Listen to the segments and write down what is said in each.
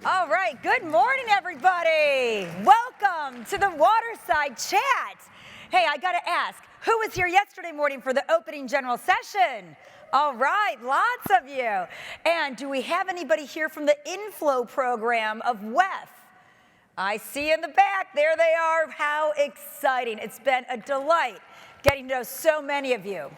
All right, good morning, everybody. Welcome to the Waterside Chat. Hey, I gotta ask, who was here yesterday morning for the opening general session? All right, lots of you. And do we have anybody here from the inflow program of WEF? I see in the back, there they are. How exciting. It's been a delight getting to know so many of you.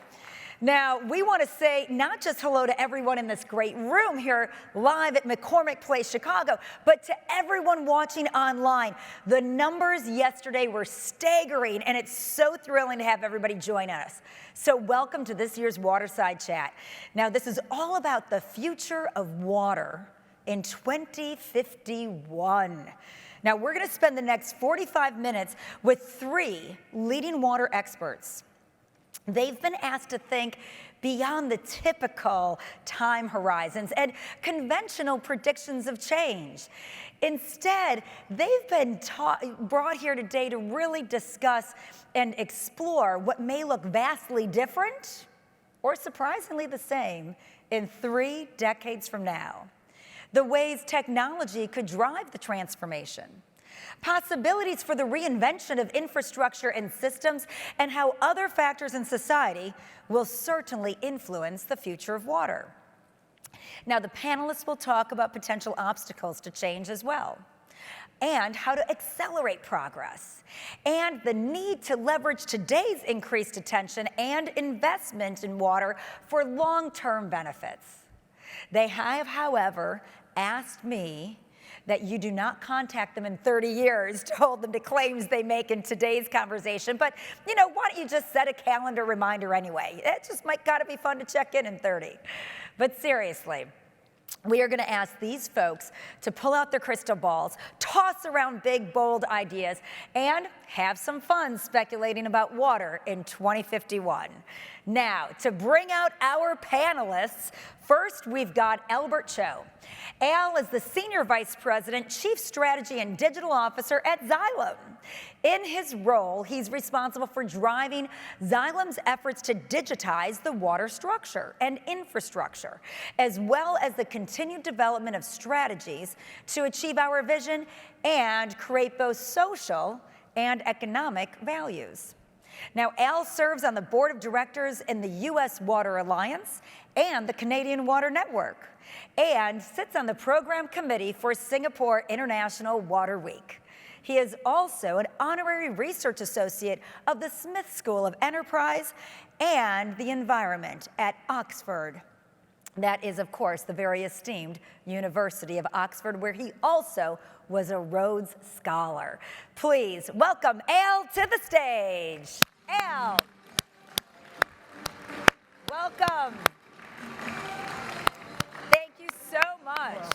Now, we want to say not just hello to everyone in this great room here live at McCormick Place, Chicago, but to everyone watching online. The numbers yesterday were staggering, and it's so thrilling to have everybody join us. So welcome to this year's Waterside Chat. Now, this is all about the future of water in 2051. Now, we're going to spend the next 45 minutes with 3 leading water experts. They've been asked to think beyond the typical time horizons and conventional predictions of change. Instead, they've been brought here today to really discuss and explore what may look vastly different or surprisingly the same in 3 decades from now. The ways technology could drive the transformation, possibilities for the reinvention of infrastructure and systems, and how other factors in society will certainly influence the future of water. Now, the panelists will talk about potential obstacles to change as well, and how to accelerate progress, and the need to leverage today's increased attention and investment in water for long-term benefits. They have, however, asked me that you do not contact them in 30 years to hold them to claims they make in today's conversation. But, why don't you just set a calendar reminder anyway? It just gotta be fun to check in 30. But seriously, we are going to ask these folks to pull out their crystal balls, toss around big, bold ideas, and have some fun speculating about water in 2051. Now, to bring out our panelists, first we've got Albert Cho. Al is the Senior Vice President, Chief Strategy and Digital Officer at Xylem. In his role, he's responsible for driving Xylem's efforts to digitize the water structure and infrastructure, as well as the continued development of strategies to achieve our vision and create both social and economic values. Now, Al serves on the board of directors in the U.S. Water Alliance and the Canadian Water Network, and sits on the program committee for Singapore International Water Week. He is also an honorary research associate of the Smith School of Enterprise and the Environment at Oxford. That is, of course, the very esteemed University of Oxford, where he also was a Rhodes Scholar. Please welcome Al to the stage. Al. Welcome. Thank you so much.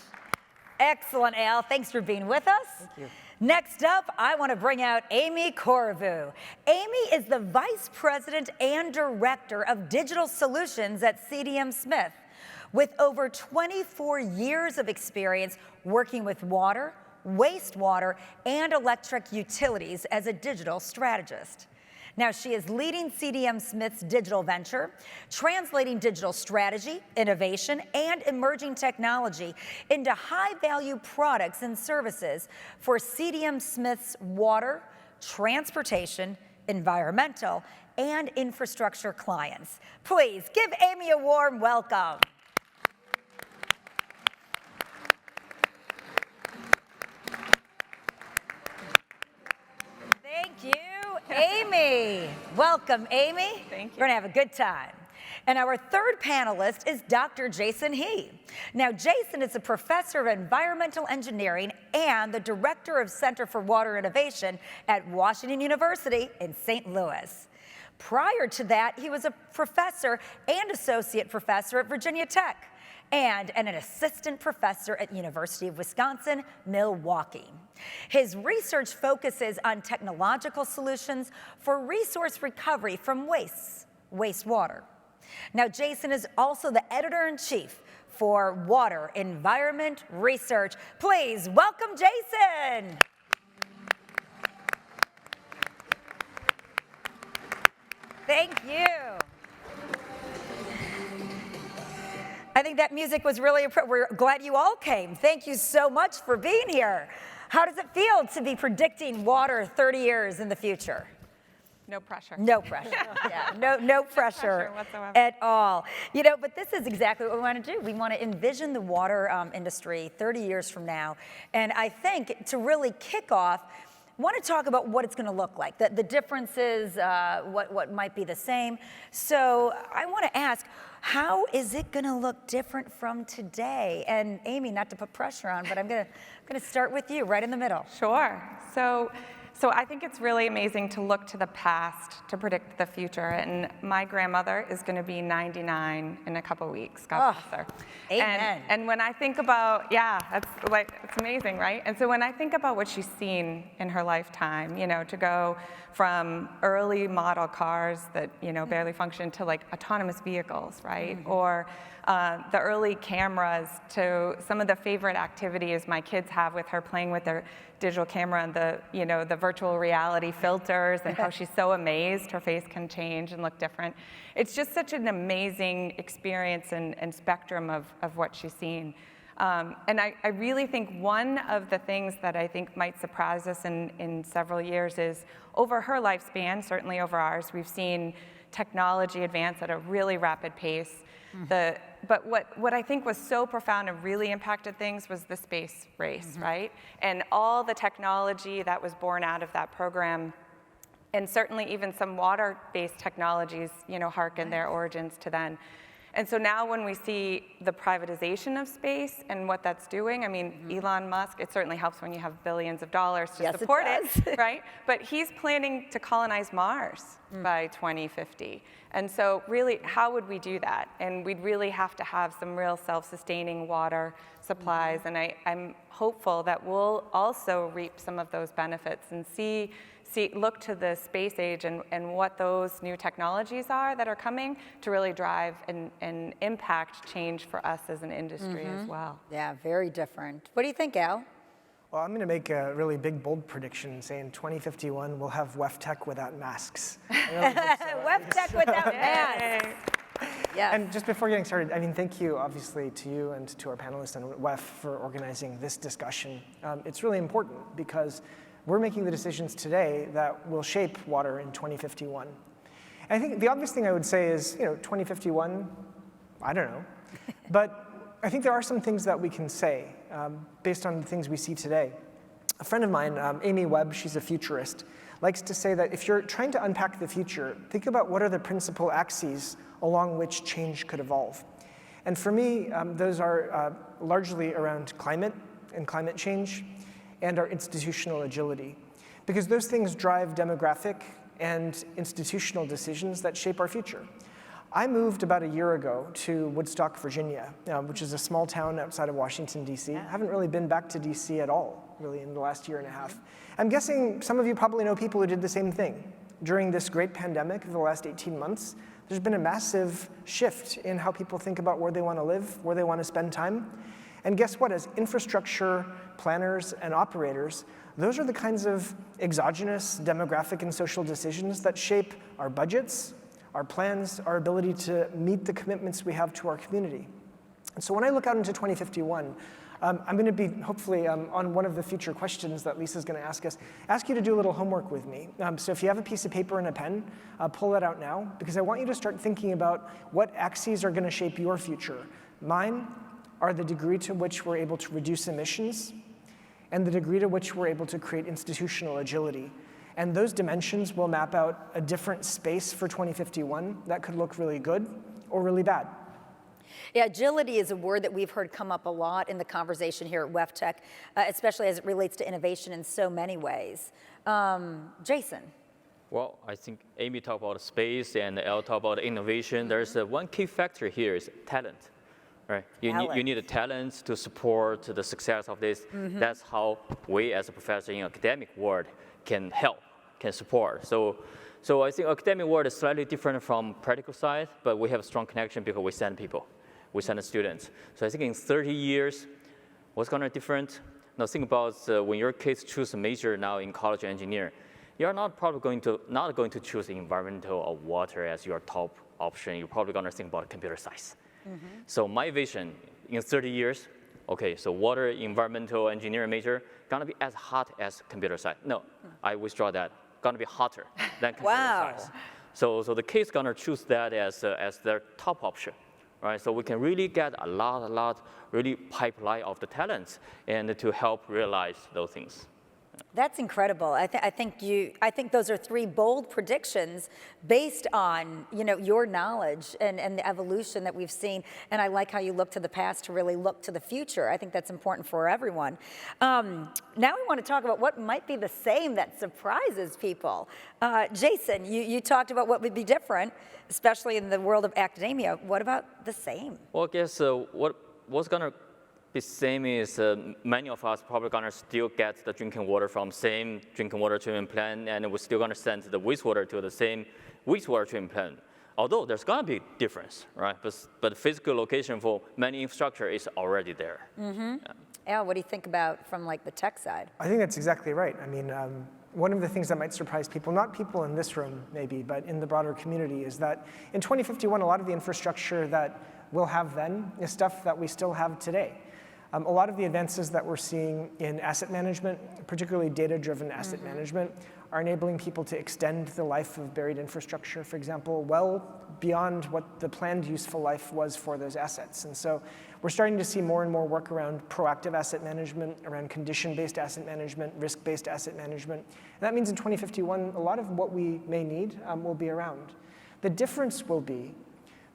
Excellent, Al. Thanks for being with us. Thank you. Next up, I want to bring out Amy Corriveau. Amy is the Vice President and Director of Digital Solutions at CDM Smith, with over 24 years of experience working with water, wastewater, and electric utilities as a digital strategist. Now, she is leading CDM Smith's digital venture, translating digital strategy, innovation, and emerging technology into high-value products and services for CDM Smith's water, transportation, environmental, and infrastructure clients. Please give Amy a warm welcome. Thank you, Amy. Welcome, Amy. Thank you. We're going to have a good time. And our third panelist is Dr. Jason He. Now, Jason is a professor of environmental engineering and the director of Center for Water Innovation at Washington University in St. Louis. Prior to that, he was a professor and associate professor at Virginia Tech and an assistant professor at University of Wisconsin, Milwaukee. His research focuses on technological solutions for resource recovery from wastewater. Now, Jason is also the editor-in-chief for Water Environment Research. Please welcome Jason. Thank you. I think that music was really, we're glad you all came. Thank you so much for being here. How does it feel to be predicting water 30 years in the future? No pressure. No pressure. Yeah, no pressure whatsoever. at all. You know, but this is exactly what we want to do. We want to envision the water industry 30 years from now. And I think to really kick off, I want to talk about what it's going to look like, the differences, what might be the same. So I want to ask, how is it going to look different from today? And Amy, not to put pressure on, but I'm going to start with you, right in the middle. Sure. So I think it's really amazing to look to the past to predict the future. And my grandmother is going to be 99 in a couple weeks. God bless her. Amen. And when I think about, it's amazing, right? And so when I think about what she's seen in her lifetime, to go from early model cars that, barely function to like autonomous vehicles, right? Mm-hmm. Or the early cameras to some of the favorite activities my kids have with her, playing with their digital camera and the virtual reality filters, and how she's so amazed her face can change and look different. It's just such an amazing experience and spectrum of what she's seen. And I really think one of the things that I think might surprise us in several years is over her lifespan, certainly over ours, we've seen technology advance at a really rapid pace. But what I think was so profound and really impacted things was the space race, right? And all the technology that was born out of that program, and certainly even some water-based technologies, harken their origins to then. And so now when we see the privatization of space and what that's doing, I mean, Elon Musk, it certainly helps when you have billions of dollars to support it, right? But he's planning to colonize Mars by 2050. And so really, how would we do that? And we'd really have to have some real self-sustaining water supplies. And I'm hopeful that we'll also reap some of those benefits and look to the space age and what those new technologies are that are coming to really drive and impact change for us as an industry as well. Yeah, very different. What do you think, Al? Well, I'm going to make a really big, bold prediction, saying 2051 we'll have WEFTEC without masks. Really WEFTEC without masks. Yes. And just before getting started, thank you, obviously, to you and to our panelists and WEF for organizing this discussion. It's really important because we're making the decisions today that will shape water in 2051. And I think the obvious thing I would say is, 2051, I don't know. But I think there are some things that we can say based on the things we see today. A friend of mine, Amy Webb, she's a futurist, likes to say that if you're trying to unpack the future, think about what are the principal axes along which change could evolve. And for me, those are largely around climate and climate change, and our institutional agility, because those things drive demographic and institutional decisions that shape our future. I moved about a year ago to Woodstock, Virginia, which is a small town outside of Washington, D.C. I haven't really been back to D.C. at all, really, in the last year and a half. I'm guessing some of you probably know people who did the same thing. During this great pandemic of the last 18 months, there's been a massive shift in how people think about where they want to live, where they want to spend time. And guess what? As infrastructure planners and operators, those are the kinds of exogenous demographic and social decisions that shape our budgets, our plans, our ability to meet the commitments we have to our community. And so when I look out into 2051, I'm going to be, hopefully, on one of the future questions that Lisa's going to ask you to do a little homework with me. So if you have a piece of paper and a pen, pull that out now, because I want you to start thinking about what axes are going to shape your future. Mine are the degree to which we're able to reduce emissions and the degree to which we're able to create institutional agility. And those dimensions will map out a different space for 2051 that could look really good or really bad. Yeah, agility is a word that we've heard come up a lot in the conversation here at WEFTEC, especially as it relates to innovation in so many ways. Jason. Well, I think Amy talked about space and Elle talked about innovation. There's one key factor here is talent. Right. You need a talent to support the success of this. That's how we as a professor in academic world can help, can support. So I think academic world is slightly different from practical side, but we have a strong connection because we send people, we send students. So I think in 30 years, what's going to be different? Now think about when your kids choose a major now in college engineer, you're not going to choose environmental or water as your top option. You're probably going to think about computer science. So my vision in 30 years, okay, so water environmental engineering major, gonna be as hot as computer science. No, I withdraw that. Gonna be hotter than computer science. So the kids gonna choose that as their top option, right? So we can really get a lot, really pipeline of the talents and to help realize those things. That's incredible. I think those are three bold predictions based on your knowledge and the evolution that we've seen. And I like how you look to the past to really look to the future. I think that's important for everyone. Now we want to talk about what might be the same that surprises people. Jason, you talked about what would be different, especially in the world of academia. What about the same? Well, I guess what's gonna be same is many of us probably gonna still get the drinking water from same drinking water treatment plant, and we're still gonna send the wastewater to the same wastewater treatment plant. Although there's gonna be difference, right? But the physical location for many infrastructure is already there. Al, what do you think about from like the tech side? I think that's exactly right. I mean, one of the things that might surprise people, not people in this room maybe, but in the broader community, is that in 2051, a lot of the infrastructure that we'll have then is stuff that we still have today. A lot of the advances that we're seeing in asset management, particularly data-driven asset management, are enabling people to extend the life of buried infrastructure, for example, well beyond what the planned useful life was for those assets. And so we're starting to see more and more work around proactive asset management, around condition-based asset management, risk-based asset management. And that means in 2051, a lot of what we may need will be around. The difference will be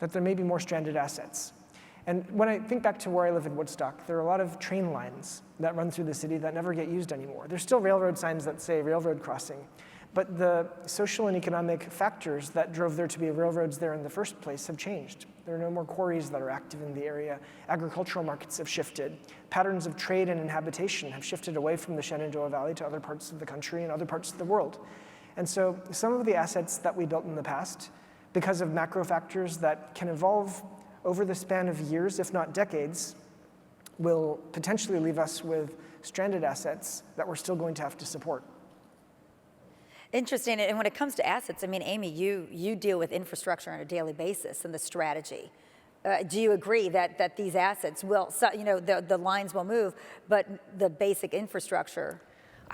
that there may be more stranded assets. And when I think back to where I live in Woodstock, there are a lot of train lines that run through the city that never get used anymore. There's still railroad signs that say railroad crossing, but the social and economic factors that drove there to be railroads there in the first place have changed. There are no more quarries that are active in the area. Agricultural markets have shifted. Patterns of trade and inhabitation have shifted away from the Shenandoah Valley to other parts of the country and other parts of the world. And so some of the assets that we built in the past, because of macro factors that can evolve over the span of years, if not decades, will potentially leave us with stranded assets that we're still going to have to support. Interesting. And when it comes to assets, I mean, Amy, you deal with infrastructure on a daily basis and the strategy. Do you agree that these assets will, the lines will move, but the basic infrastructure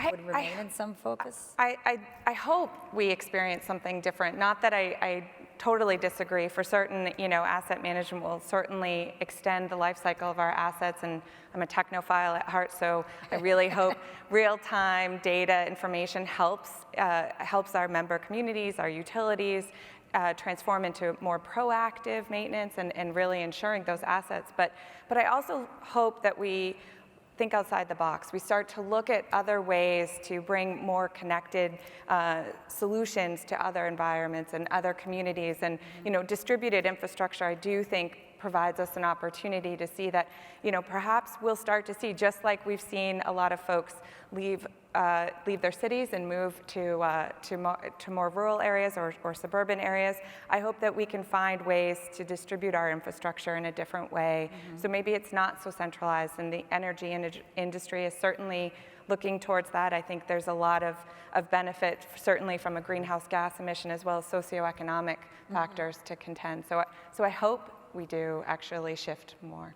would remain in some focus? I hope we experience something different. Not that I totally disagree. For certain, asset management will certainly extend the life cycle of our assets, and I'm a technophile at heart, so I really hope real-time data information helps our member communities, our utilities, transform into more proactive maintenance and really ensuring those assets. But I also hope that we think outside the box. We start to look at other ways to bring more connected solutions to other environments and other communities. And distributed infrastructure, I do think, provides us an opportunity to see that, perhaps we'll start to see, just like we've seen a lot of folks leave their cities and move to more rural areas or suburban areas. I hope that we can find ways to distribute our infrastructure in a different way. So maybe it's not so centralized, and the energy industry is certainly looking towards that. I think there's a lot of benefit, certainly from a greenhouse gas emission as well as socioeconomic factors to contend. So I hope we do actually shift more.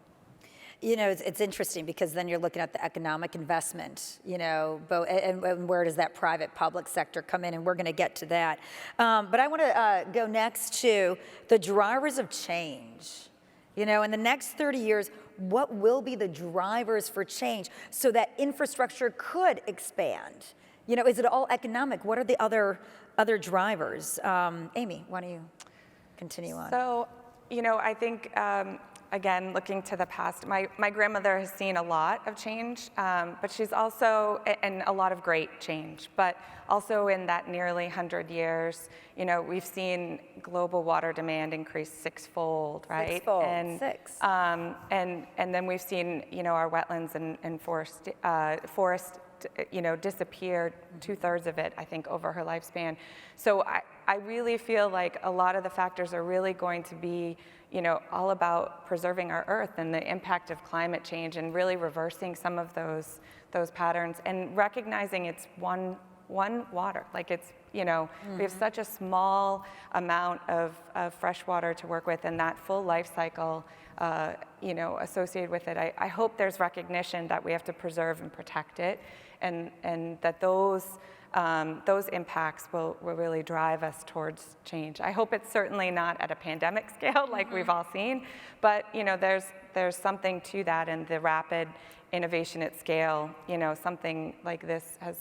It's interesting because then you're looking at the economic investment, and where does that private-public sector come in, and we're going to get to that. But I want to go next to the drivers of change. In the next 30 years, what will be the drivers for change so that infrastructure could expand? Is it all economic? What are the other drivers? Amy, why don't you continue on? So, I think, again, looking to the past, my grandmother has seen a lot of change, but she's also, and a lot of great change, but also in that nearly 100 years, we've seen global water demand increase sixfold, right? Sixfold, and, six. And then we've seen, our wetlands and forest disappeared, 2/3 of it, I think, over her lifespan. So I really feel like a lot of the factors are really going to be, all about preserving our earth and the impact of climate change and really reversing some of those patterns and recognizing it's one water, like You know, we have such a small amount of fresh water to work with, and that full life cycle, you know, associated with it. I hope there's recognition that we have to preserve and protect it, and that those impacts will really drive us towards change. I hope it's certainly not at a pandemic scale like we've all seen, but you know, there's something to that, and the rapid innovation at scale, you know, something like this has,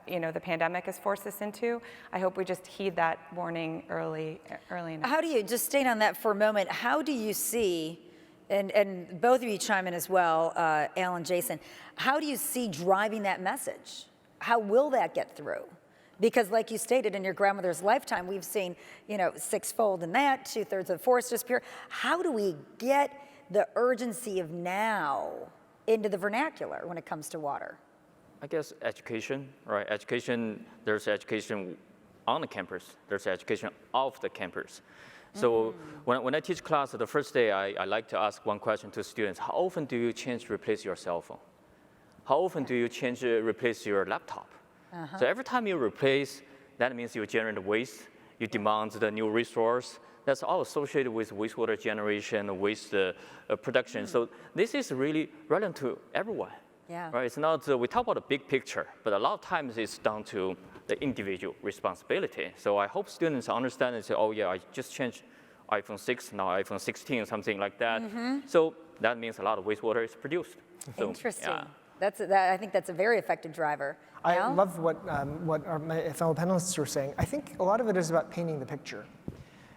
you know, the pandemic has forced us into. I hope we just heed that warning early enough. How do you, just staying on that for a moment, how do you see, and both of you chime in as well, Alan, Jason, how do you see driving that message? How will that get through? Because like you stated, in your grandmother's lifetime, we've seen, you know, sixfold in that, 2/3 of the forest disappear. How do we get the urgency of now into the vernacular when it comes to water? I guess education, right? Education, there's education on the campus, there's education off the campus. So when I teach class the first day, I like to ask one question to students: how often do you change, replace your cell phone? How often do you change, replace your laptop? So every time you replace, that means you generate waste, you demand the new resource. That's all associated with wastewater generation, waste production. So this is really relevant to everyone. Yeah. Right? It's not, we talk about the big picture, but a lot of times it's down to the individual responsibility. So I hope students understand and say, oh yeah, I just changed iPhone 6, now iPhone 16, something like that. So that means a lot of wastewater is produced. So, Interesting. yeah. I think that's a very effective driver. I Al? love what my fellow panelists were saying. I think a lot of it is about painting the picture.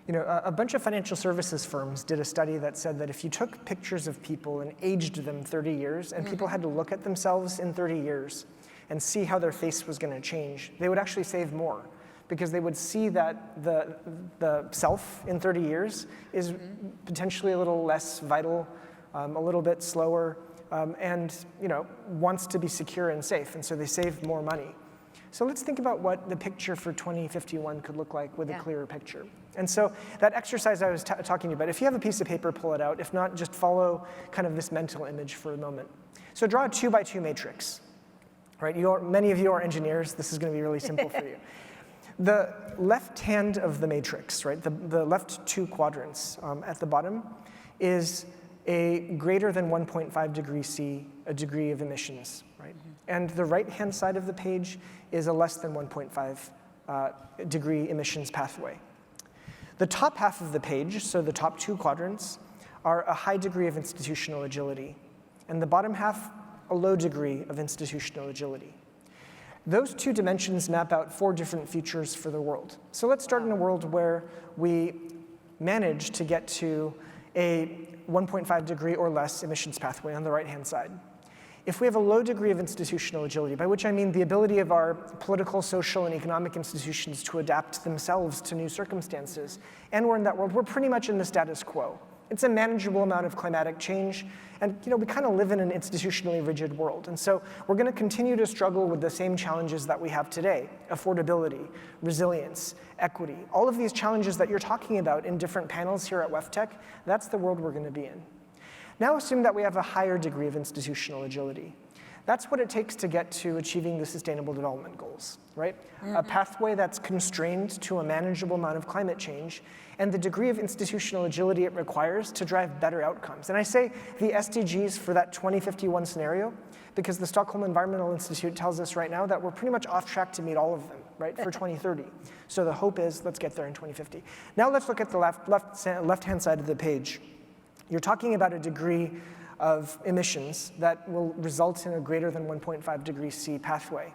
You know, a bunch of financial services firms did a study that said that if you took pictures of people and aged them 30 years, and people had to look at themselves in 30 years and see how their face was going to change, they would actually save more, because they would see that the self in 30 years is potentially a little less vital, a little bit slower, and you know, wants to be secure and safe, and so they save more money. So let's think about what the picture for 2051 could look like with a clearer picture. And so that exercise I was talking to you about, if you have a piece of paper, pull it out. If not, just follow kind of this mental image for a moment. So draw a 2x2 matrix. Right? Many of you are engineers. This is going to be really simple for you. The left hand of the matrix, right, the left two quadrants at the bottom, is a greater than 1.5 degrees C, a degree of emissions, right? And the right-hand side of the page is a less than 1.5 degree emissions pathway. The top half of the page, so the top two quadrants, are a high degree of institutional agility, and the bottom half, a low degree of institutional agility. Those two dimensions map out 4 different futures for the world. So let's start in a world where we manage to get to a 1.5 degree or less emissions pathway on the right-hand side. If we have a low degree of institutional agility, by which I mean the ability of our political, social, and economic institutions to adapt themselves to new circumstances, and we're in that world, we're pretty much in the status quo. It's a manageable amount of climatic change, and you know, we kind of live in an institutionally rigid world. And so we're going to continue to struggle with the same challenges that we have today: affordability, resilience, equity. All of these challenges that you're talking about in different panels here at WEFTEC, that's the world we're going to be in. Now assume that we have a higher degree of institutional agility. That's what it takes to get to achieving the Sustainable Development Goals, right? A pathway that's constrained to a manageable amount of climate change and the degree of institutional agility it requires to drive better outcomes. And I say the SDGs for that 2051 scenario because the Stockholm Environmental Institute tells us right now that we're pretty much off track to meet all of them, right, for 2030. So the hope is let's get there in 2050. Now let's look at the left-hand side of the page. You're talking about a degree of emissions that will result in a greater than 1.5 degrees C pathway.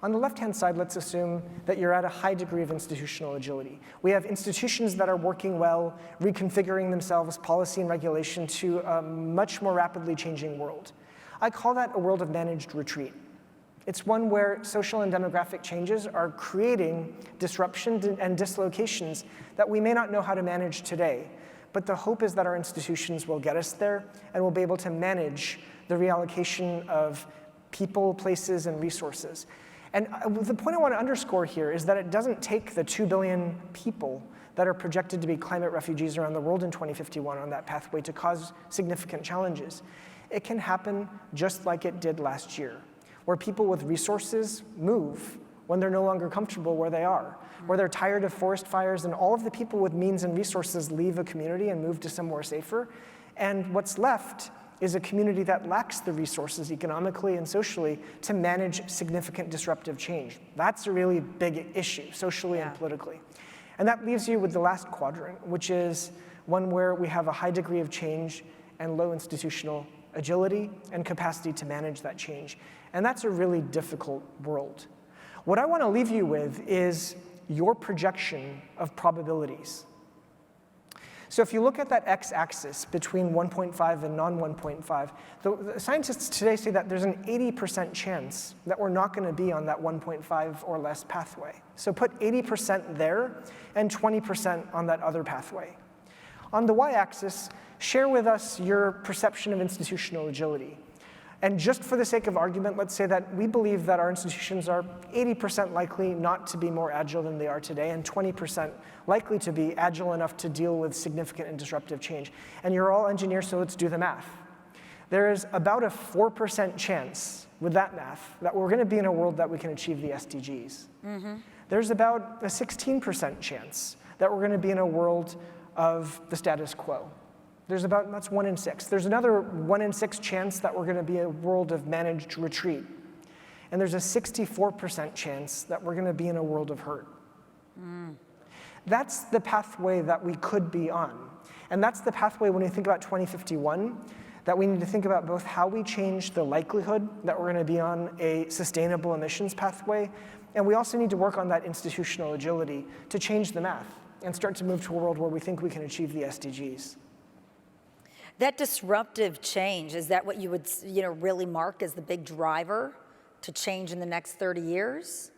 On the left-hand side, let's assume that you're at a high degree of institutional agility. We have institutions that are working well, reconfiguring themselves, policy and regulation, to a much more rapidly changing world. I call that a world of managed retreat. It's one where social and demographic changes are creating disruption and dislocations that we may not know how to manage today. But the hope is that our institutions will get us there and we'll be able to manage the reallocation of people, places, and resources. And the point I want to underscore here is that it doesn't take the 2 billion people that are projected to be climate refugees around the world in 2051 on that pathway to cause significant challenges. It can happen just like it did last year, where people with resources move when they're no longer comfortable where they are, where they're tired of forest fires and all of the people with means and resources leave a community and move to somewhere safer. And what's left is a community that lacks the resources economically and socially to manage significant disruptive change. That's a really big issue, socially and politically. And that leaves you with the last quadrant, which is one where we have a high degree of change and low institutional agility and capacity to manage that change. And that's a really difficult world. What I want to leave you with is your projection of probabilities. So if you look at that x-axis between 1.5 and non-1.5, the scientists today say that there's an 80% chance that we're not going to be on that 1.5 or less pathway. So put 80% there and 20% on that other pathway. On the y-axis, share with us your perception of institutional agility. And just for the sake of argument, let's say that we believe that our institutions are 80% likely not to be more agile than they are today, and 20% likely to be agile enough to deal with significant and disruptive change. And you're all engineers, so let's do the math. There is about a 4% chance with that math that we're going to be in a world that we can achieve the SDGs. There's about a 16% chance that we're going to be in a world of the status quo. That's 1 in 6. There's another 1 in 6 chance that we're going to be a world of managed retreat. And there's a 64% chance that we're going to be in a world of hurt. That's the pathway that we could be on. And that's the pathway when we think about 2051, that we need to think about both how we change the likelihood that we're going to be on a sustainable emissions pathway, and we also need to work on that institutional agility to change the math and start to move to a world where we think we can achieve the SDGs. That disruptive change, is that what you would really mark as the big driver to change in the next 30 years?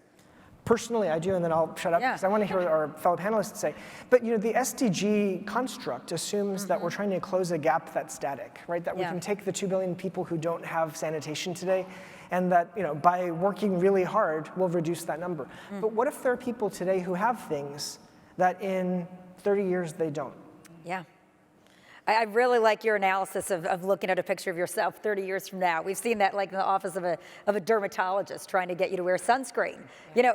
Personally, I do, and then I'll shut up because I want to hear what our fellow panelists say. But the SDG construct assumes that we're trying to close a gap that's static, right? That we can take the 2 billion people who don't have sanitation today, and that by working really hard, we'll reduce that number. But what if there are people today who have things that in 30 years they don't? Yeah. I really like your analysis of looking at a picture of yourself 30 years from now. We've seen that like in the office of a dermatologist trying to get you to wear sunscreen. And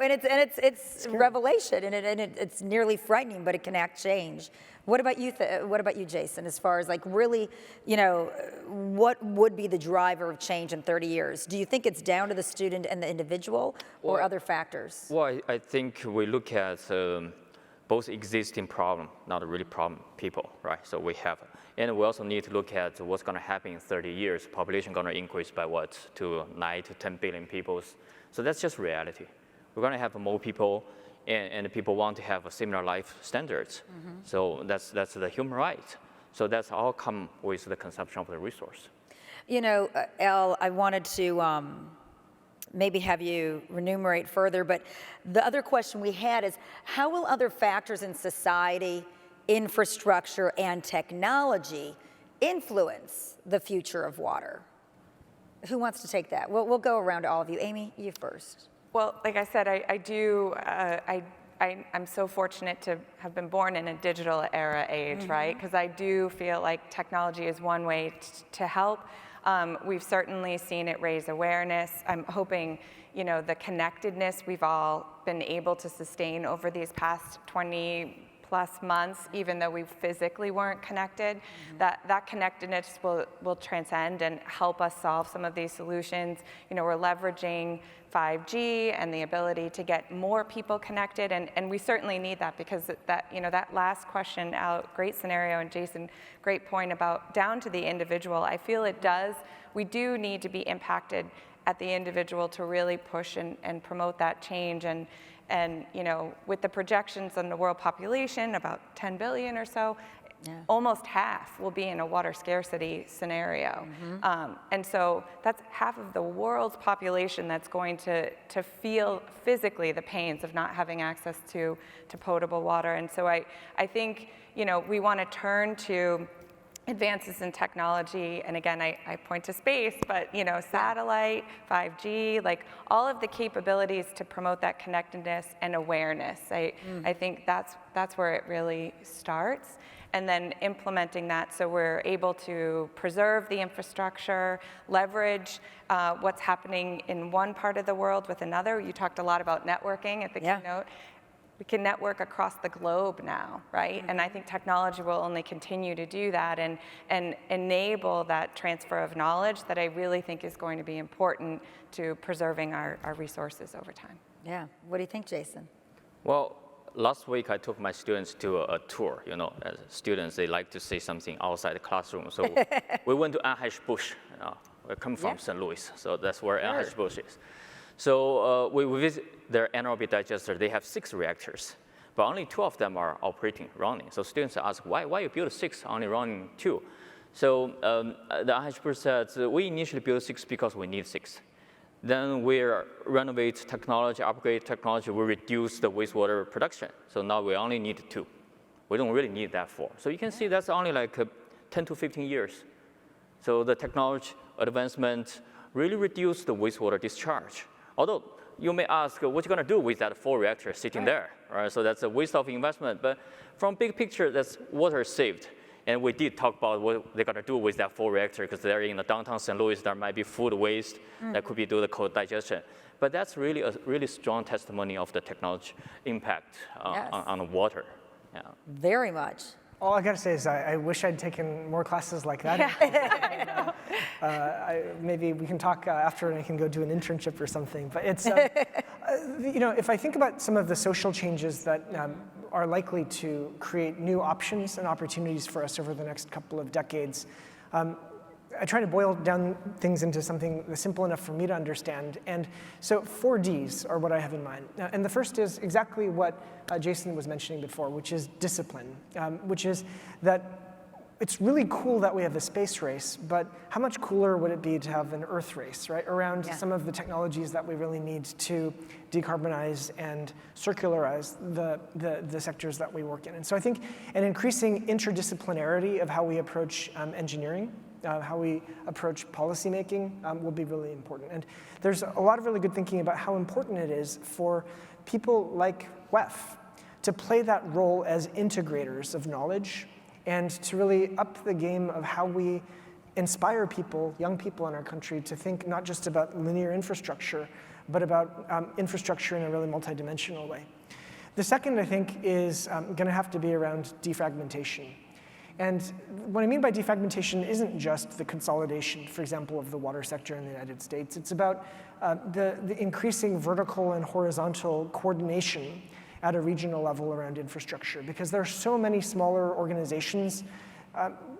it's revelation, and it's nearly frightening, but it can act change. What about you? What about you, Jason? As far as like really, what would be the driver of change in 30 years? Do you think it's down to the student and the individual, or other factors? Well, I think we look at both existing problem, not really problem, people, right? So we have, and we also need to look at what's going to happen in 30 years. Population going to increase by what? To 9 to 10 billion people. So that's just reality. We're going to have more people, and people want to have a similar life standards. So that's the human right. So that's all come with the consumption of the resource. Elle, I wanted to maybe have you enumerate further, but the other question we had is, how will other factors in society, infrastructure, and technology influence the future of water? Who wants to take that? We'll go around to all of you. Amy, you first. Well, like I said, I'm so fortunate to have been born in a digital era age, right? Because I do feel like technology is one way to help. We've certainly seen it raise awareness. I'm hoping, the connectedness we've all been able to sustain over these past 20 plus months, even though we physically weren't connected, that connectedness will transcend and help us solve some of these solutions. We're leveraging 5G and the ability to get more people connected, and we certainly need that, because that last question, Al, great scenario, and Jason, great point about down to the individual. I feel we do need to be impacted at the individual to really push and promote that change, and with the projections on the world population, about 10 billion or so, almost half will be in a water scarcity scenario. And so that's half of the world's population that's going to feel physically the pains of not having access to potable water. And so I think, we want to turn to advances in technology, and again, I point to space, but satellite, 5G, like all of the capabilities to promote that connectedness and awareness. I think that's where it really starts. and then implementing that so we're able to preserve the infrastructure, leverage what's happening in one part of the world with another. You talked a lot about networking at the keynote. We can network across the globe now, right? And I think technology will only continue to do that and enable that transfer of knowledge that I really think is going to be important to preserving our resources over time. Yeah. What do you think, Jason? Well, last week I took my students to a tour. You know, as students, they like to see something outside the classroom. So we went to Anheuser-Busch. We come from St. Louis, so that's where Anheuser-Busch is. So we visit their anaerobic digester. They have 6 reactors, but only 2 of them are operating, running. So students ask, why you build 6, only running 2? So the Anheuser-Busch said, we initially built 6 because we need 6. Then we renovate technology, upgrade technology, we reduce the wastewater production. So now we only need 2. We don't really need that 4. So you can see that's only like 10 to 15 years. So the technology advancement really reduced the wastewater discharge. Although you may ask, what are you going to do with that 4 reactors sitting there? Right? So that's a waste of investment. But from big picture, that's water saved. And we did talk about what they're going to do with that 4 reactor, because they're in the downtown St. Louis. There might be food waste that could be due to cold digestion. But that's really a really strong testimony of the technology impact on water. Yeah. Very much. All I gotta say is I wish I'd taken more classes like that. Maybe we can talk after and I can go do an internship or something. But it's, you know, if I think about some of the social changes that are likely to create new options and opportunities for us over the next couple of decades, I try to boil down things into something simple enough for me to understand. And so 4 Ds are what I have in mind. And the first is exactly what Jason was mentioning before, which is discipline, which is that it's really cool that we have a space race, but how much cooler would it be to have an Earth race, right, around some of the technologies that we really need to decarbonize and circularize the sectors that we work in. And so I think an increasing interdisciplinarity of how we approach engineering, how we approach policymaking will be really important. And there's a lot of really good thinking about how important it is for people like WEF to play that role as integrators of knowledge and to really up the game of how we inspire people, young people in our country, to think not just about linear infrastructure, but about infrastructure in a really multidimensional way. The second, I think, is going to have to be around defragmentation. And what I mean by defragmentation isn't just the consolidation, for example, of the water sector in the United States. It's about the increasing vertical and horizontal coordination at a regional level around infrastructure. Because there are so many smaller organizations,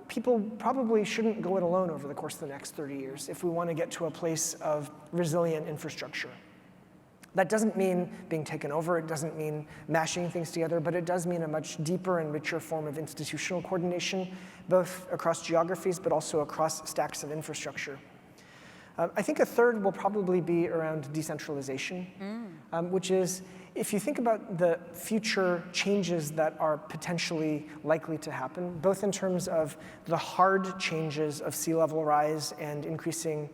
people probably shouldn't go it alone over the course of the next 30 years if we want to get to a place of resilient infrastructure. That doesn't mean being taken over, it doesn't mean mashing things together, but it does mean a much deeper and richer form of institutional coordination, both across geographies, but also across stacks of infrastructure. I think a third will probably be around decentralization, which is, if you think about the future changes that are potentially likely to happen, both in terms of the hard changes of sea level rise and increasing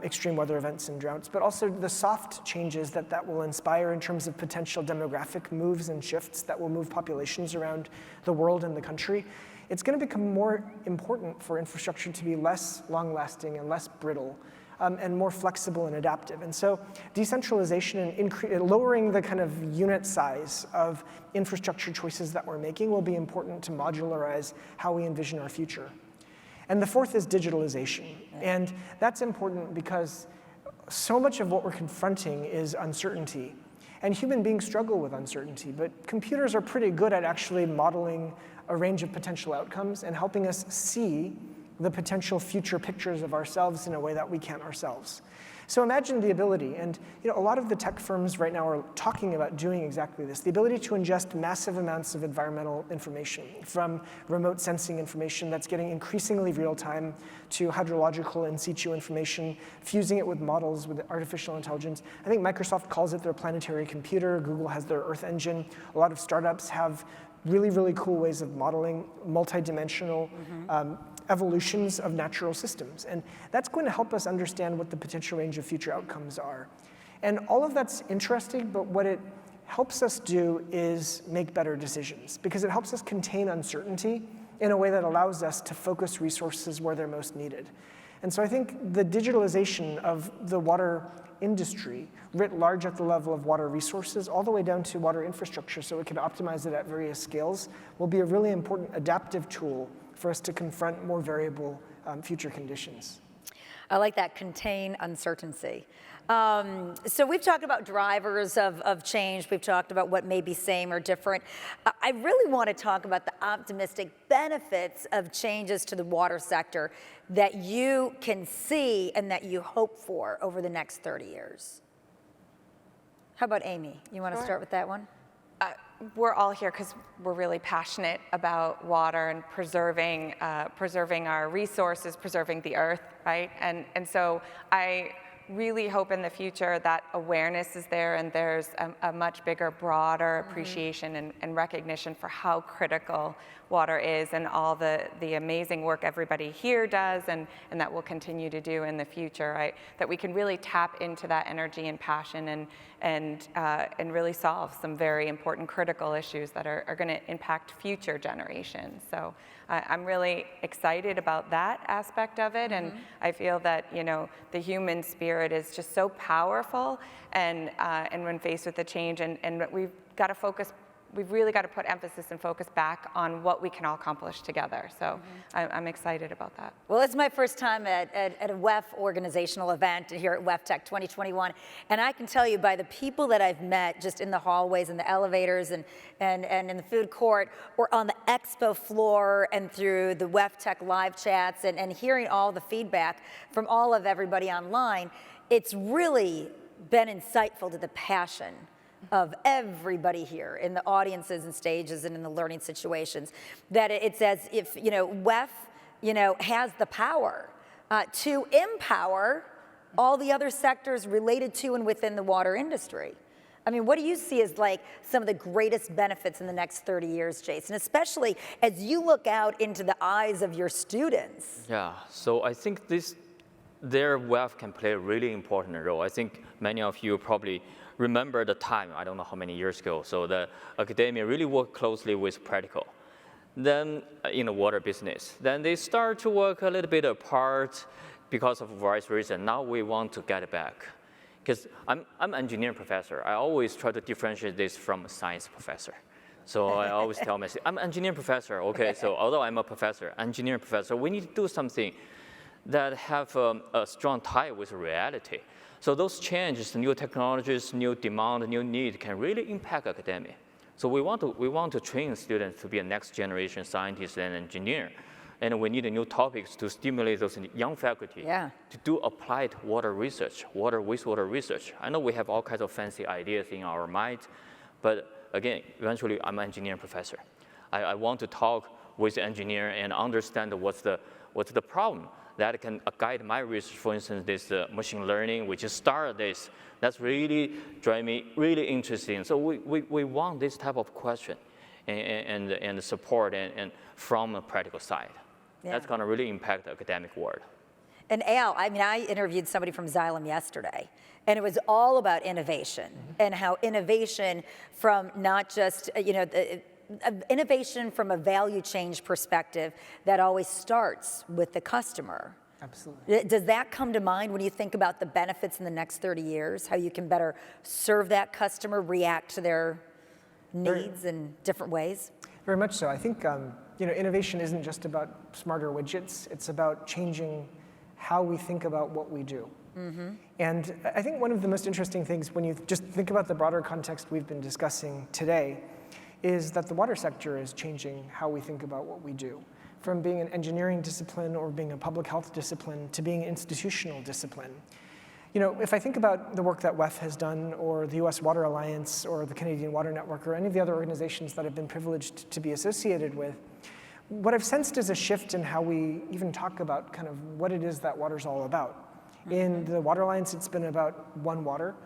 extreme weather events and droughts, but also the soft changes that will inspire in terms of potential demographic moves and shifts that will move populations around the world and the country, it's going to become more important for infrastructure to be less long-lasting and less brittle, and more flexible and adaptive. And so decentralization and lowering the kind of unit size of infrastructure choices that we're making will be important to modularize how we envision our future. And the fourth is digitalization. And that's important because so much of what we're confronting is uncertainty. And human beings struggle with uncertainty, but computers are pretty good at actually modeling a range of potential outcomes and helping us see the potential future pictures of ourselves in a way that we can't ourselves. So imagine the ability, and a lot of the tech firms right now are talking about doing exactly this, the ability to ingest massive amounts of environmental information, from remote sensing information that's getting increasingly real time to hydrological in situ information, fusing it with models with artificial intelligence. I think Microsoft calls it their planetary computer, Google has their Earth engine, a lot of startups have really, really cool ways of modeling multidimensional evolutions of natural systems. And that's going to help us understand what the potential range of future outcomes are. And all of that's interesting, but what it helps us do is make better decisions, because it helps us contain uncertainty in a way that allows us to focus resources where they're most needed. And so I think the digitalization of the water industry, writ large at the level of water resources, all the way down to water infrastructure so we can optimize it at various scales, will be a really important adaptive tool for us to confront more variable future conditions. I like that, contain uncertainty. So we've talked about drivers of change. We've talked about what may be same or different. I really want to talk about the optimistic benefits of changes to the water sector that you can see and that you hope for over the next 30 years. How about Amy? You want to start with that one? We're all here because we're really passionate about water and preserving our resources, preserving the earth, right? And so I really hope in the future that awareness is there and there's a much bigger, broader appreciation and recognition for how critical water is and all the amazing work everybody here does and that we'll continue to do in the future, right? That we can really tap into that energy and passion and really solve some very important critical issues that are going to impact future generations. So I'm really excited about that aspect of it, and I feel that the human spirit is just so powerful, and when faced with the change, and we've got to focus. We've really got to put emphasis and focus back on what we can all accomplish together. So I'm excited about that. Well, it's my first time at a WEF organizational event here at WEFTEC 2021. And I can tell you by the people that I've met just in the hallways and the elevators and in the food court or on the expo floor and through the WEFTEC live chats and hearing all the feedback from all of everybody online, it's really been insightful to the passion of everybody here in the audiences and stages and in the learning situations, that it's as if, WEF, has the power to empower all the other sectors related to and within the water industry. I mean, what do you see as like some of the greatest benefits in the next 30 years, Jason, especially as you look out into the eyes of your students? Yeah, so I think their WEF can play a really important role. I think many of you probably remember the time, I don't know how many years ago, so the academia really worked closely with practical. Then in the water business, then they start to work a little bit apart because of various reasons. Now we want to get it back. Because I'm an engineering professor. I always try to differentiate this from a science professor. So I always tell myself, I'm an engineering professor. Okay, so although I'm a professor, engineering professor, we need to do something that have a strong tie with reality. So those changes, new technologies, new demand, new need can really impact academia. So we want to train students to be a next generation scientist and engineer. And we need new topics to stimulate those young faculty to do applied water research, wastewater research. I know we have all kinds of fancy ideas in our mind, but again, eventually I'm an engineering professor. I want to talk with the engineer and understand what's the problem that can guide my research. For instance, this machine learning, we just started this. That's really driving me really interesting. So we want this type of question and support and from a practical side. Yeah. That's going to really impact the academic world. And Al, I mean, I interviewed somebody from Xylem yesterday, and it was all about innovation and how innovation from not just, innovation from a value change perspective that always starts with the customer. Absolutely. Does that come to mind when you think about the benefits in the next 30 years, how you can better serve that customer, react to their needs in different ways? Very much so. I think innovation isn't just about smarter widgets. It's about changing how we think about what we do. And I think one of the most interesting things when you just think about the broader context we've been discussing today is that the water sector is changing how we think about what we do, from being an engineering discipline or being a public health discipline to being an institutional discipline. If I think about the work that WEF has done, or the US Water Alliance, or the Canadian Water Network, or any of the other organizations that I've been privileged to be associated with, what I've sensed is a shift in how we even talk about kind of what it is that water's all about. In the Water Alliance, it's been about One Water,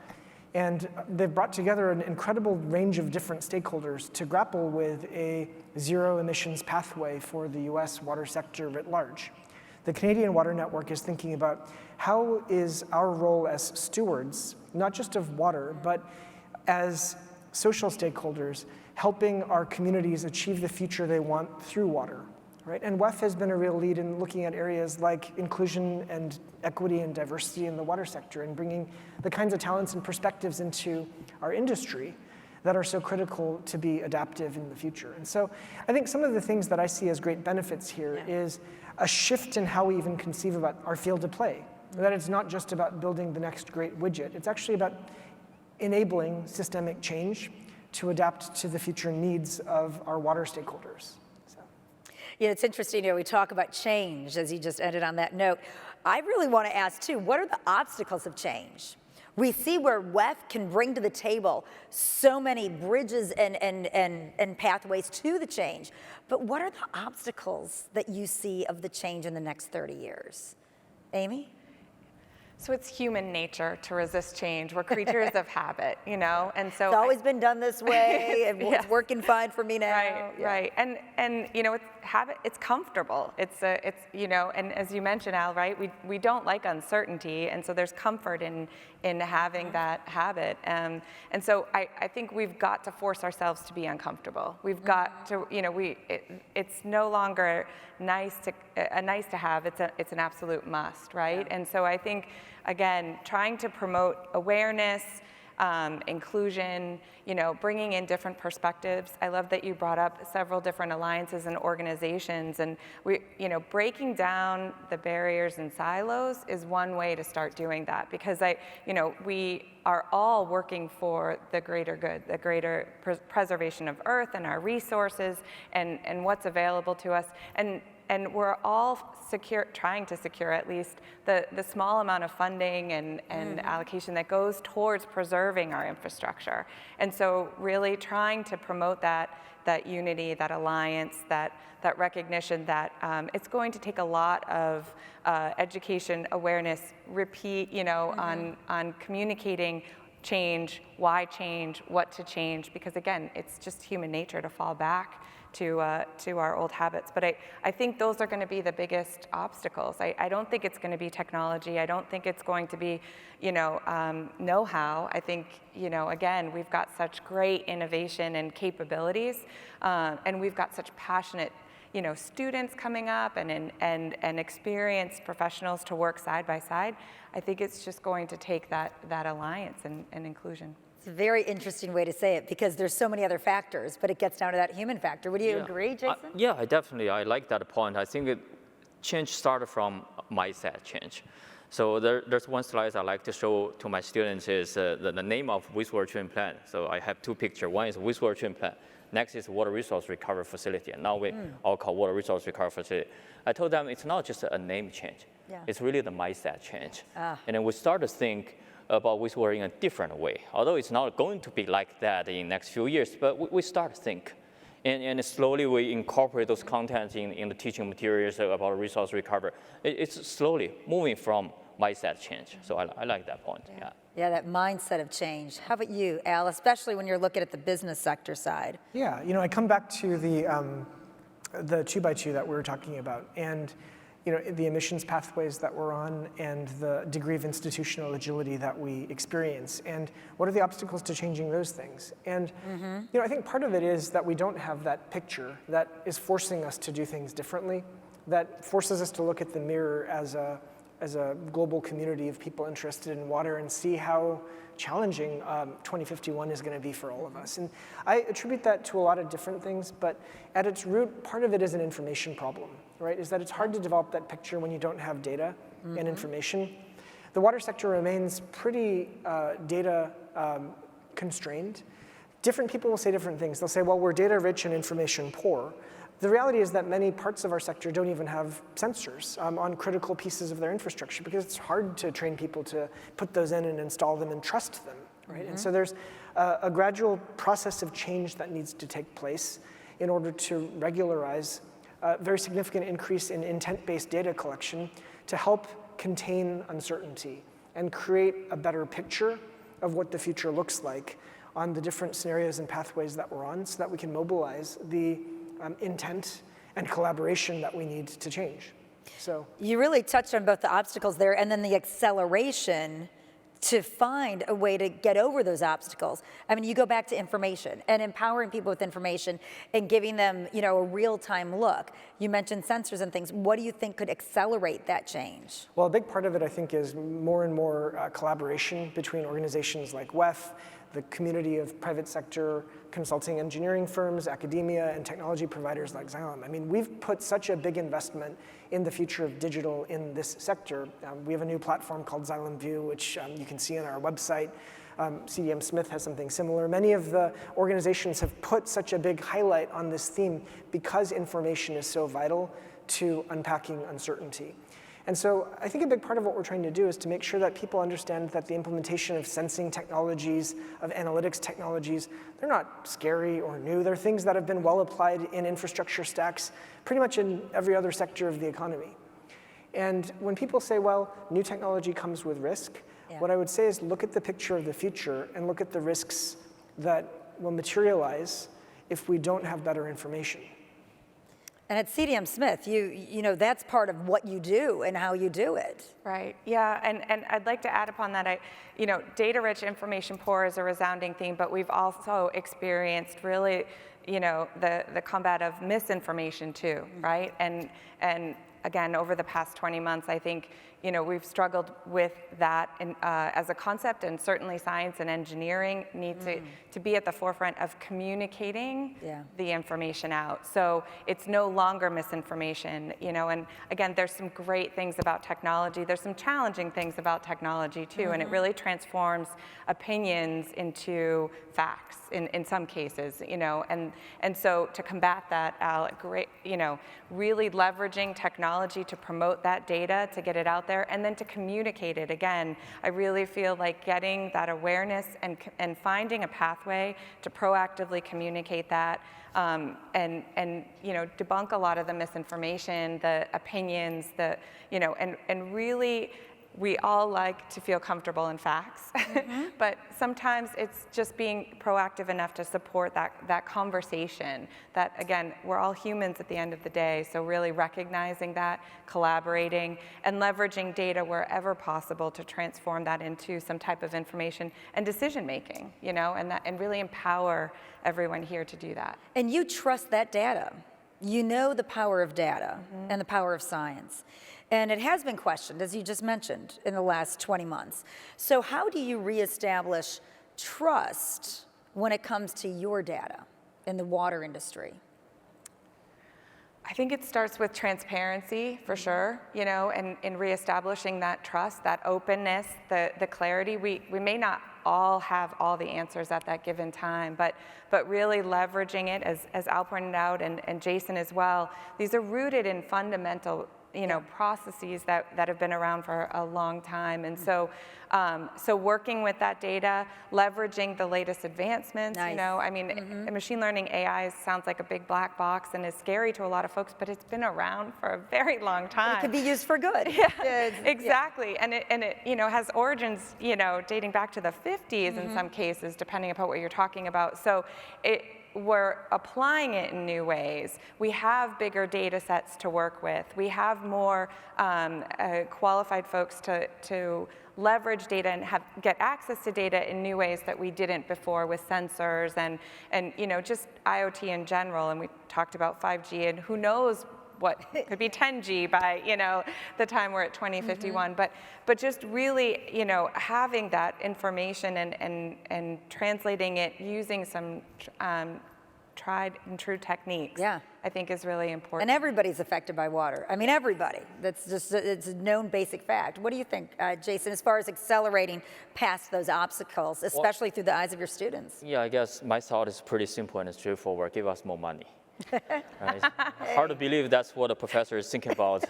and they've brought together an incredible range of different stakeholders to grapple with a zero emissions pathway for the US water sector writ large. The Canadian Water Network is thinking about how is our role as stewards, not just of water, but as social stakeholders, helping our communities achieve the future they want through water. right? And WEF has been a real lead in looking at areas like inclusion and equity and diversity in the water sector and bringing the kinds of talents and perspectives into our industry that are so critical to be adaptive in the future. And so I think some of the things that I see as great benefits here is a shift in how we even conceive about our field of play. That it's not just about building the next great widget. It's actually about enabling systemic change to adapt to the future needs of our water stakeholders. So. Yeah, it's interesting, we talk about change, as you just ended on that note. I really want to ask, too, what are the obstacles of change? We see where WEF can bring to the table so many bridges and pathways to the change. But what are the obstacles that you see of the change in the next 30 years? Amy? So it's human nature to resist change. We're creatures of habit, and so it's always been done this way, and it's working fine for me now. Right. And it's habit. It's comfortable. It's and as you mentioned, Al, right? We don't like uncertainty, and so there's comfort in having that habit. And so I think we've got to force ourselves to be uncomfortable. We've got to, it's no longer nice to have. It's an absolute must, right? And so I think, again, trying to promote awareness, inclusion, bringing in different perspectives. I love that you brought up several different alliances and organizations, and breaking down the barriers and silos is one way to start doing that, because we are all working for the greater good, the greater preservation of Earth and our resources and what's available to us. And we're all trying to secure at least the small amount of funding and allocation that goes towards preserving our infrastructure. And so really trying to promote that unity, that alliance, that recognition that it's going to take a lot of education, awareness, repeat, on communicating change, why change, what to change, because again, it's just human nature to fall back to our old habits. But I think those are going to be the biggest obstacles. I don't think it's going to be technology. I don't think it's going to be, know-how. I think, again, we've got such great innovation and capabilities, and we've got such passionate, students coming up and experienced professionals to work side by side. I think it's just going to take that alliance and inclusion. It's a very interesting way to say it, because there's so many other factors, but it gets down to that human factor. Would you agree, Jason? I like that point. I think change started from mindset change. So there's one slide I like to show to my students is the name of wastewater treatment plant. So I have two pictures. One is wastewater treatment plant. Next is water resource recovery facility. And now we all call water resource recovery facility. I told them it's not just a name change. It's really the mindset change. And then we start to think about wastewater in a different way. Although it's not going to be like that in the next few years, but we start to think. And slowly we incorporate those contents in the teaching materials about resource recovery. It's slowly moving from mindset change. So I like that point, Yeah, that mindset of change. How about you, Al, especially when you're looking at the business sector side? Yeah, I come back to the 2x2 that we were talking about, and the emissions pathways that we're on and the degree of institutional agility that we experience, and what are the obstacles to changing those things. And I think part of it is that we don't have that picture that is forcing us to do things differently, that forces us to look at the mirror as a global community of people interested in water and see how challenging 2051 is going to be for all of us. And I attribute that to a lot of different things, but at its root, part of it is an information problem, right? Is that it's hard to develop that picture when you don't have data and information. The water sector remains pretty data constrained. Different people will say different things. They'll say, well, we're data rich and information poor. The reality is that many parts of our sector don't even have sensors on critical pieces of their infrastructure, because it's hard to train people to put those in and install them and trust them, right? And so there's a gradual process of change that needs to take place in order to regularize a very significant increase in intent-based data collection to help contain uncertainty and create a better picture of what the future looks like on the different scenarios and pathways that we're on, so that we can mobilize the intent and collaboration that we need to change. So you really touched on both the obstacles there and then the acceleration to find a way to get over those obstacles. I mean, you go back to information and empowering people with information and giving them, you know, a real-time look. You mentioned sensors and things. What do you think could accelerate that change? Well, a big part of it, I think, is more and more collaboration between organizations like WEF, the community of private sector consulting engineering firms, academia, and technology providers like Xylem. I mean, we've put such a big investment in the future of digital in this sector. We have a new platform called Xylem View, which you can see on our website. CDM Smith has something similar. Many of the organizations have put such a big highlight on this theme because information is so vital to unpacking uncertainty. And so I think a big part of what we're trying to do is to make sure that people understand that the implementation of sensing technologies, of analytics technologies, they're not scary or new. They're things that have been well applied in infrastructure stacks pretty much in every other sector of the economy. And when people say, well, new technology comes with risk, what I would say is look at the picture of the future and look at the risks that will materialize if we don't have better information. And at CDM Smith, you know, that's part of what you do and how you do it. Right, yeah, and I'd like to add upon that, you know, data-rich, information poor is a resounding theme, but we've also experienced really, you know, the combat of misinformation too, right? And again, over the past 20 months, I think, you know, we've struggled with that as a concept, and certainly science and engineering need to be at the forefront of communicating the information out. So it's no longer misinformation, you know, and again, there's some great things about technology. There's some challenging things about technology too, and it really transforms opinions into facts in some cases, you know, and so to combat that, Al, great, you know, really leveraging technology to promote that data, to get it out there, and then to communicate it. Again, I really feel like getting that awareness and finding a pathway to proactively communicate that, and you know, debunk a lot of the misinformation, the opinions, the, you know, and really, we all like to feel comfortable in facts, but sometimes it's just being proactive enough to support that conversation, that again, we're all humans at the end of the day, so really recognizing that, collaborating, and leveraging data wherever possible to transform that into some type of information and decision making, you know, and really empower everyone here to do that. And you trust that data. You know the power of data and the power of science. And it has been questioned, as you just mentioned, in the last 20 months. So how do you reestablish trust when it comes to your data in the water industry? I think it starts with transparency, for sure, you know, and in reestablishing that trust, that openness, the clarity. We may not all have all the answers at that given time, but really leveraging it, as Al pointed out, and Jason as well. These are rooted in fundamental, you know, processes that have been around for a long time. And so working with that data, leveraging the latest advancements, you know, I mean, machine learning AI sounds like a big black box and is scary to a lot of folks, but it's been around for a very long time. It could be used for good. Yeah, exactly. And it, you know, has origins, you know, dating back to the 50s in some cases, depending upon what you're talking about. So we're applying it in new ways. We have bigger data sets to work with. We have more qualified folks to leverage data and get access to data in new ways that we didn't before, with sensors and you know, just IoT in general. And we talked about 5G, and who knows what could be 10G by, you know, the time we're at 2051. But just really, you know, having that information and translating it using some tried and true techniques, I think is really important. And everybody's affected by water. I mean, everybody. That's just, it's a known basic fact. What do you think, Jason, as far as accelerating past those obstacles, especially through the eyes of your students? Yeah, I guess my thought is pretty simple and straightforward. Give us more money. Right? Hard to believe that's what a professor is thinking about.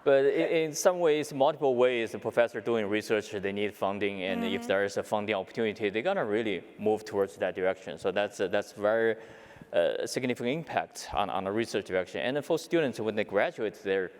But in some ways, multiple ways, the professor doing research, they need funding, and if there is a funding opportunity, they're gonna really move towards that direction. So that's very significant impact on the research direction. And for students, when they graduate, they're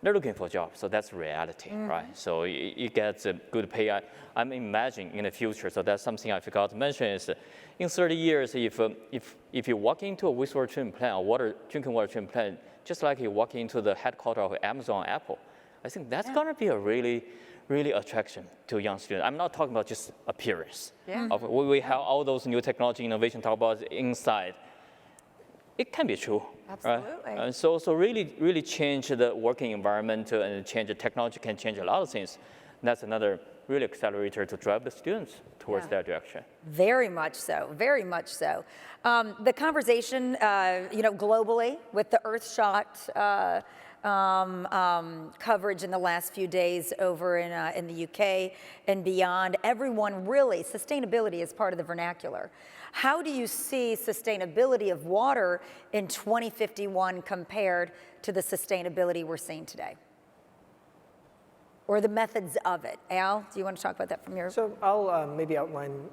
looking for jobs. So that's reality, right? So you get a good pay. I'm imagining in the future. So that's something I forgot to mention is, in 30 years, if you walk into a wastewater treatment plant or drinking water treatment plant, just like you walk into the headquarters of Amazon or Apple, I think that's going to be a really, really attraction to young students. I'm not talking about just appearance. Yeah. We have all those new technology innovation talk about inside. It can be true. Absolutely. Right? And so really change the working environment and change the technology can change a lot of things. And that's another really accelerator to drive the students towards that direction. Very much so, very much so. The conversation, globally with the Earthshot coverage in the last few days over in the UK and beyond, everyone really, sustainability is part of the vernacular. How do you see sustainability of water in 2051 compared to the sustainability we're seeing today? Or the methods of it. Al, do you want to talk about that from your? So I'll maybe outline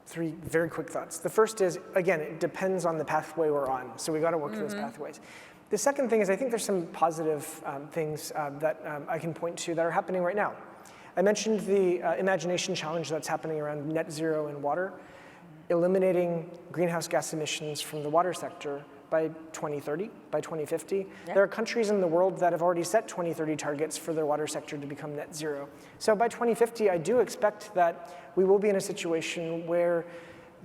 3 very quick thoughts. The first is, again, it depends on the pathway we're on. So we got to work through those pathways. The second thing is I think there's some positive things that I can point to that are happening right now. I mentioned the imagination challenge that's happening around net zero in water, eliminating greenhouse gas emissions from the water sector by 2030, by 2050. Yeah. There are countries in the world that have already set 2030 targets for their water sector to become net zero. So by 2050, I do expect that we will be in a situation where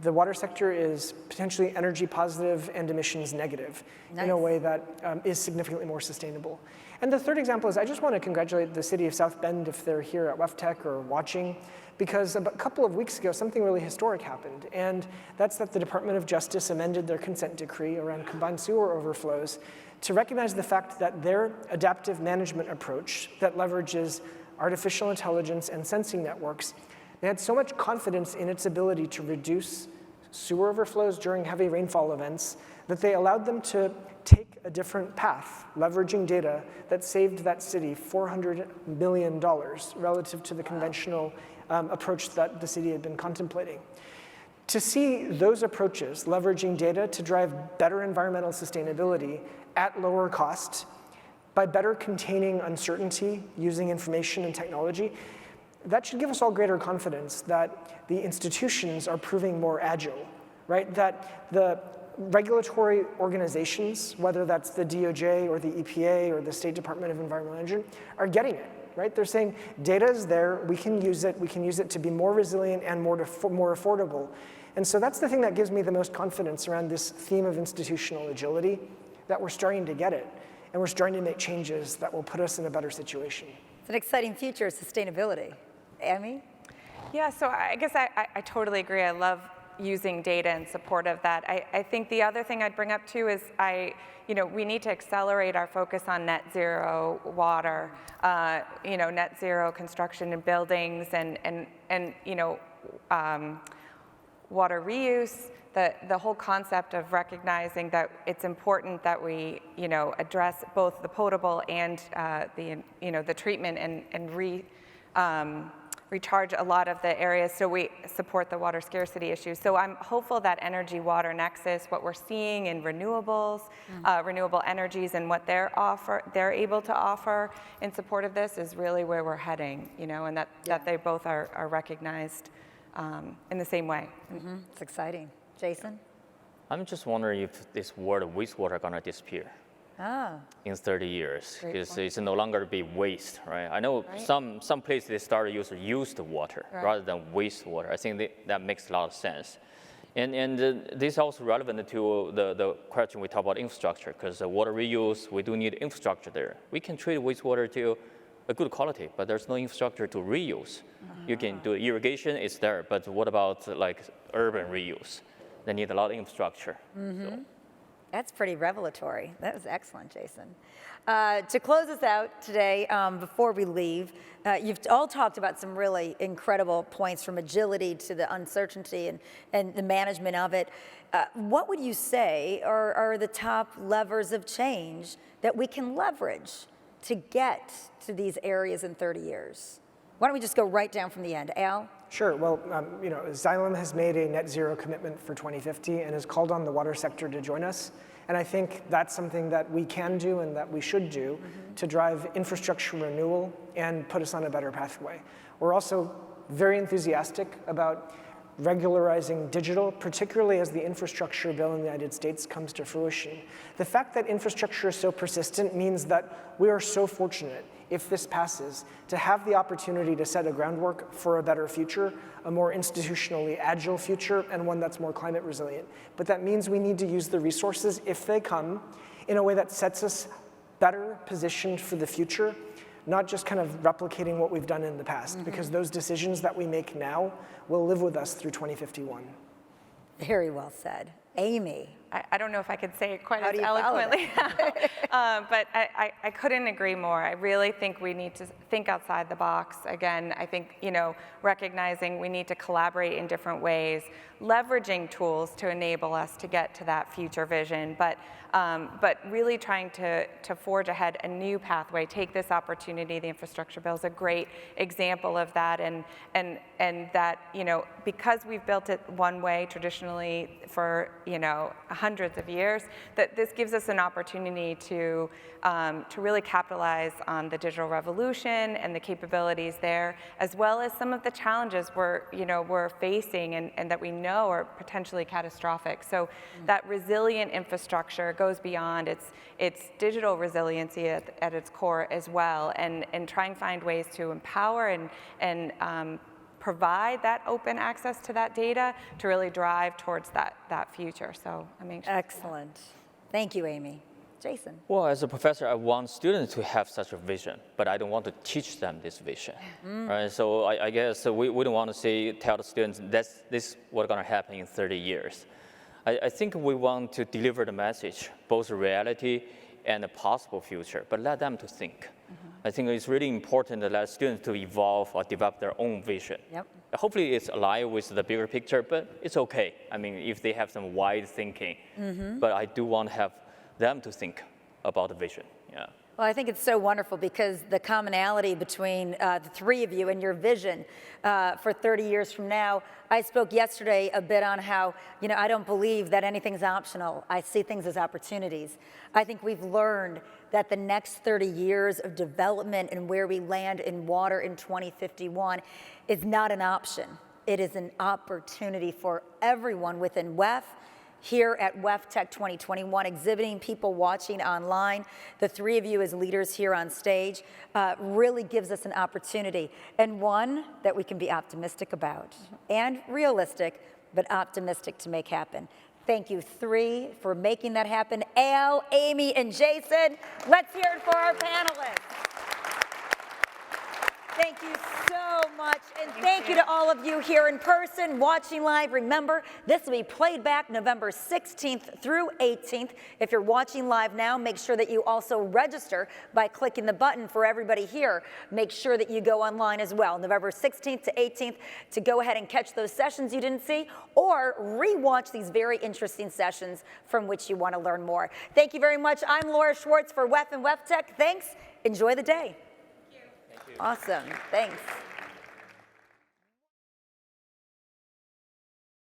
the water sector is potentially energy positive and emissions negative in a way that is significantly more sustainable. And the third example is I just want to congratulate the city of South Bend if they're here at WEFTEC or watching, because a couple of weeks ago, something really historic happened. And that's that the Department of Justice amended their consent decree around combined sewer overflows to recognize the fact that their adaptive management approach that leverages artificial intelligence and sensing networks, they had so much confidence in its ability to reduce sewer overflows during heavy rainfall events that they allowed them to take a different path, leveraging data that saved that city $400 million relative to the conventional approach that the city had been contemplating. To see those approaches, leveraging data to drive better environmental sustainability at lower cost, by better containing uncertainty using information and technology, that should give us all greater confidence that the institutions are proving more agile, right? That the regulatory organizations, whether that's the DOJ or the EPA or the State Department of Environmental Energy, are getting it, right? They're saying data is there, we can use it to be more resilient and more affordable. And so that's the thing that gives me the most confidence around this theme of institutional agility, that we're starting to get it, and we're starting to make changes that will put us in a better situation. It's an exciting future of sustainability. Amy? Yeah, so I guess I totally agree. I love using data in support of that. I think the other thing I'd bring up too is we need to accelerate our focus on net zero water, net zero construction in buildings and water reuse. The whole concept of recognizing that it's important that we address both the potable and the treatment and recharge a lot of the areas so we support the water scarcity issue. So I'm hopeful that energy-water nexus, what we're seeing in renewables, renewable energies and what they're able to offer in support of this is really where we're heading, and that they both are recognized in the same way. Mm-hmm. It's exciting. Jason? I'm just wondering if this word wastewater are gonna disappear. In 30 years, because it's no longer be waste, right? I know some places they started using used water rather than wastewater. I think that makes a lot of sense. And this is also relevant to the question we talk about infrastructure, because water reuse, we do need infrastructure there. We can treat wastewater to a good quality, but there's no infrastructure to reuse. You can do irrigation, it's there, but what about like urban reuse? They need a lot of infrastructure. So. That's pretty revelatory. That was excellent, Jason. To close us out today, before we leave, you've all talked about some really incredible points, from agility to the uncertainty and the management of it. What would you say are the top levers of change that we can leverage to get to these areas in 30 years? Why don't we just go right down from the end? Al? Sure. Well, Xylem has made a net zero commitment for 2050 and has called on the water sector to join us. And I think that's something that we can do and that we should do to drive infrastructure renewal and put us on a better pathway. We're also very enthusiastic about regularizing digital, particularly as the infrastructure bill in the United States comes to fruition. The fact that infrastructure is so persistent means that we are so fortunate, if this passes, to have the opportunity to set a groundwork for a better future, a more institutionally agile future, and one that's more climate resilient. But that means we need to use the resources, if they come, in a way that sets us better positioned for the future, not just kind of replicating what we've done in the past, because those decisions that we make now will live with us through 2051. Very well said. Amy. I don't know if I could say it quite How as do you follow eloquently, but I couldn't agree more. I really think we need to think outside the box. Again, I think, recognizing we need to collaborate in different ways, leveraging tools to enable us to get to that future vision, but really trying to forge ahead a new pathway, take this opportunity. The infrastructure bill is a great example of that, and that, because we've built it one way traditionally for, hundreds of years, that this gives us an opportunity to really capitalize on the digital revolution and the capabilities there, as well as some of the challenges we're facing and that we know are potentially catastrophic. So that resilient infrastructure goes beyond its digital resiliency at its core as well, and try and find ways to empower and provide that open access to that data to really drive towards that future. So I'm anxious. Excellent. Thank you, Amy. Jason. Well, as a professor, I want students to have such a vision, but I don't want to teach them this vision, right? So I guess we don't want to tell the students this is what's going to happen in 30 years. I think we want to deliver the message, both reality and a possible future, but let them to think. I think it's really important to let students to evolve or develop their own vision. Yep. Hopefully it's aligned with the bigger picture, but it's okay. I mean, if they have some wide thinking, but I do want to have them to think about the vision. Yeah. Well, I think it's so wonderful because the commonality between the three of you and your vision for 30 years from now. I spoke yesterday a bit on how, I don't believe that anything's optional. I see things as opportunities. I think we've learned that the next 30 years of development and where we land in water in 2051 is not an option. It is an opportunity for everyone within WEF, here at WEFTEC 2021, exhibiting, people watching online. The three of you as leaders here on stage really gives us an opportunity, and one that we can be optimistic about and realistic, but optimistic to make happen. Thank you three for making that happen. Al, Amy, and Jason, let's hear it for our panelists. Thank you so much, and thank you to all of you here in person, watching live. Remember, this will be played back November 16th through 18th. If you're watching live now, make sure that you also register by clicking the button. For everybody here, make sure that you go online as well, November 16th to 18th, to go ahead and catch those sessions you didn't see, or re-watch these very interesting sessions from which you want to learn more. Thank you very much. I'm Laura Schwartz for WEF and WEFTEC. Thanks. Enjoy the day. Awesome. Thanks.